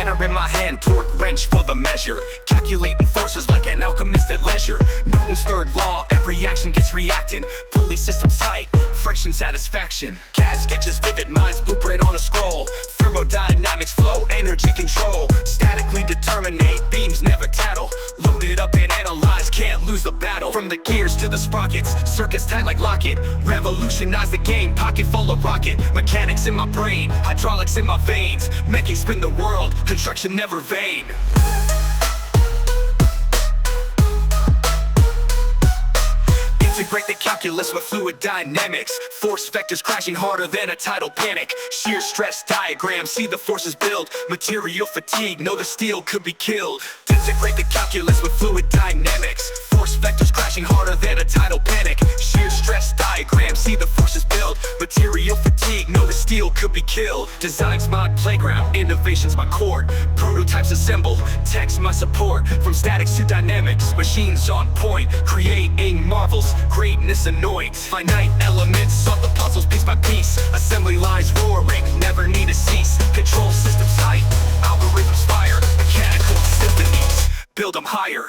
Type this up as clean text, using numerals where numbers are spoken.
Spanner in my hand, torque wrench for the measure. Calculating forces like an alchemist at leisure. Newton's third law, every action gets reacting. Pulley system's tight, friction satisfaction. CAD sketches vivid, minds blueprint on a scroll. Thermodynamics flow, energy control. Statically determinate, beams never tattle. Load it up and analyze, can't lose the battle. From the gears to the sprockets, circuits tight like locket. Revolutionize the game, pocket full of rocket. Mechanics in my brain, hydraulics in my veins. Making spin the world, construction never vain. Integrate the calculus with fluid dynamics. Force vectors crashing harder than a tidal panic. Shear stress diagram, see the forces build. Material fatigue, know the steel could be killed. Integrate the calculus with fluid dynamics. Force vectors crashing harder than a tidal panic. Shear stress diagram, see the forces build. Material fatigue, know the steel could be killed. Design's my playground, innovation's my core. Prototypes assemble, text my support. From statics to dynamics, machines on point. Creating marvels, greatness anoints. Finite elements, solve the puzzles piece by piece. Assembly lines roaring, never need to cease. Control systems tight, algorithms fire. Mechanical symphonies, build them higher.